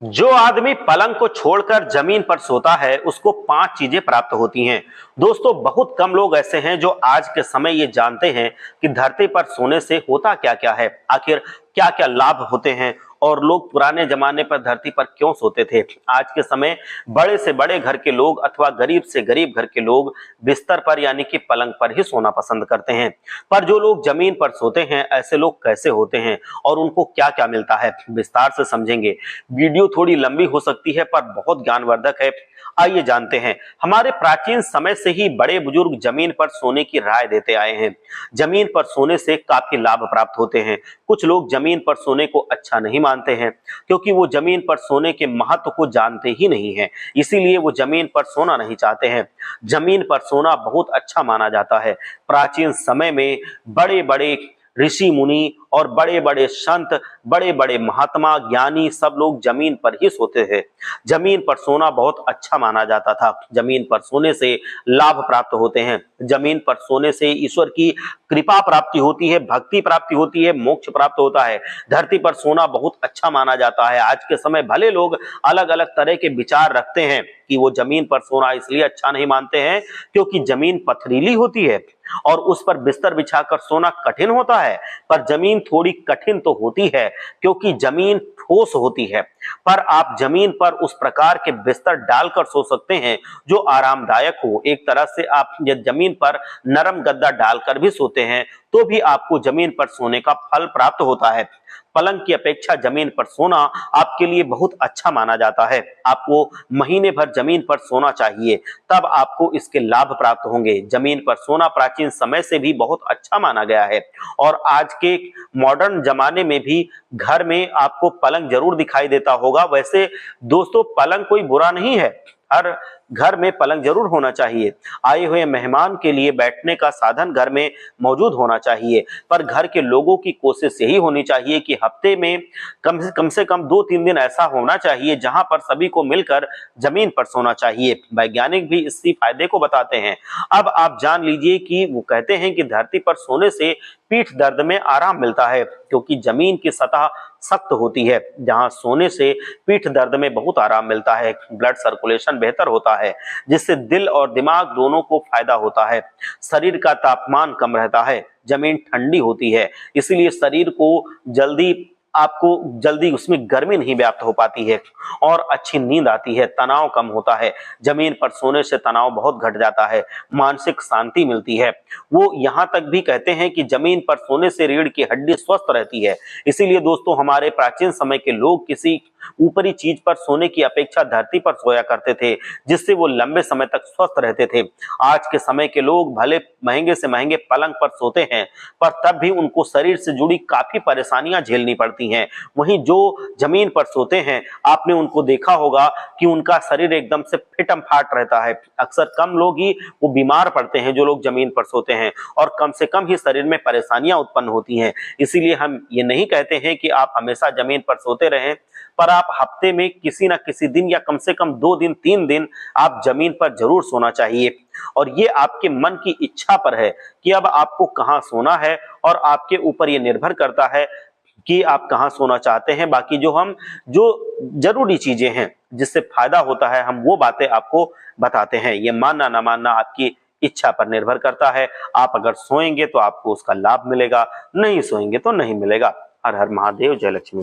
जो आदमी पलंग को छोड़कर जमीन पर सोता है उसको 5 चीजें प्राप्त होती हैं। दोस्तों, बहुत कम लोग ऐसे हैं जो आज के समय ये जानते हैं कि धरती पर सोने से होता क्या क्या है, आखिर क्या क्या लाभ होते हैं और लोग पुराने जमाने पर धरती पर क्यों सोते थे। आज के समय बड़े से बड़े घर के लोग अथवा गरीब से गरीब घर के लोग बिस्तर पर यानी कि पलंग पर ही सोना पसंद करते हैं। पर जो लोग जमीन पर सोते हैं, ऐसे लोग कैसे होते हैं और उनको क्या क्या मिलता है, विस्तार से समझेंगे। वीडियो थोड़ी लंबी हो सकती है पर बहुत ज्ञानवर्धक है। आइए जानते हैं। हमारे प्राचीन समय से ही बड़े बुजुर्ग जमीन पर सोने की राय देते आए हैं। जमीन पर सोने से काफी लाभ प्राप्त होते हैं। कुछ लोग जमीन पर सोने को अच्छा नहीं मानते हैं क्योंकि वो जमीन पर सोने के महत्व को जानते ही नहीं हैं, इसीलिए वो जमीन पर सोना नहीं चाहते हैं। जमीन पर सोना बहुत अच्छा माना जाता है। प्राचीन समय में बड़े बड़े ऋषि मुनि और बड़े बड़े संत, बड़े बड़े महात्मा ज्ञानी सब लोग जमीन पर ही सोते थे। जमीन पर सोना बहुत अच्छा माना जाता था। जमीन पर सोने से लाभ प्राप्त होते हैं। जमीन पर सोने से ईश्वर की कृपा प्राप्ति होती है, भक्ति प्राप्ति होती है, मोक्ष प्राप्त होता है। धरती पर सोना बहुत अच्छा माना जाता है। आज के समय भले लोग अलग अलग तरह के विचार रखते हैं कि वो जमीन पर सोना इसलिए अच्छा नहीं मानते हैं क्योंकि जमीन पथरीली होती है और उस पर बिस्तर बिछाकर सोना कठिन होता है। पर जमीन थोड़ी कठिन तो होती है क्योंकि जमीन ठोस होती है। पर आप जमीन पर उस प्रकार के बिस्तर डालकर सो सकते हैं जो आरामदायक हो। एक तरह से आप जमीन पर नरम गद्दा डालकर भी सोते हैं तो भी आपको जमीन पर सोने का फल प्राप्त होता है। पलंग की अपेक्षा जमीन पर सोना आपके लिए बहुत अच्छा माना जाता है। आपको महीने भर जमीन पर सोना चाहिए, तब आपको इसके लाभ प्राप्त होंगे। जमीन पर सोना प्राचीन समय से भी बहुत अच्छा माना गया है और आज के मॉडर्न जमाने में भी घर में आपको पलंग जरूर दिखाई देता होगा। वैसे दोस्तों, पलंग कोई बुरा नहीं है, हर घर में पलंग जरूर होना चाहिए। आए हुए मेहमान के लिए बैठने का साधन घर में मौजूद होना चाहिए। पर घर के लोगों की कोशिश यही होनी चाहिए कि हफ्ते में कम से कम 2-3 दिन ऐसा होना चाहिए जहां पर सभी को मिलकर जमीन पर सोना चाहिए। वैज्ञानिक भी इसी फायदे को बताते हैं। अब आप जान लीजिए कि वो कहते हैं कि धरती पर सोने से पीठ दर्द में आराम मिलता है क्योंकि जमीन की सतह सख्त होती है। जहां सोने से पीठ दर्द में बहुत आराम मिलता है। ब्लड सर्कुलेशन बेहतर होता है जिससे दिल और दिमाग दोनों को फायदा होता है। शरीर का तापमान कम रहता है। जमीन ठंडी होती है, इसलिए शरीर को जल्दी उसमें गर्मी नहीं व्याप्त हो पाती है और अच्छी नींद आती है, तनाव कम होता है। जमीन पर सोने से तनाव बहुत घट जाता है, मानसिक शांति मिलती है। वो यहाँ तक भी कहते हैं कि जमीन पर सोने से रीढ़ की हड्डी स्वस्थ रहती है। इसीलिए दोस्तों, हमारे प्राचीन समय के लोग किसी ऊपरी चीज पर सोने की अपेक्षा धरती पर सोया करते थे, जिससे वो लंबे समय तक स्वस्थ रहते थे। आज के समय के लोग भले महंगे से महंगे पलंग पर सोते हैं, पर तब भी उनको शरीर से जुड़ी काफी परेशानियां झेलनी पड़ती हैं। वहीं जो जमीन पर सोते हैं, आपने उनको देखा होगा कि उनका शरीर एकदम से फिटम फाट रहता है। अक्सर कम लोग ही वो बीमार पड़ते हैं जो लोग जमीन पर सोते हैं, और कम से कम ही शरीर में परेशानियां उत्पन्न होती हैं। इसीलिए हम ये नहीं कहते हैं कि आप हमेशा जमीन पर सोते रहें, पर आप हफ्ते में किसी न किसी दिन या कम से कम 2 दिन 3 दिन आप जमीन पर जरूर सोना चाहिए। और ये आपके मन की इच्छा पर है कि अब आपको कहां सोना है, और आपके ऊपर ये निर्भर करता है कि आप कहां सोना चाहते हैं। बाकी जो जरूरी चीजें हैं जिससे फायदा होता है, हम वो बातें आपको बताते हैं। ये मानना ना मानना आपकी इच्छा पर निर्भर करता है। आप अगर सोएंगे तो आपको उसका लाभ मिलेगा, नहीं सोएंगे तो नहीं मिलेगा। हर हर महादेव, जय लक्ष्मी।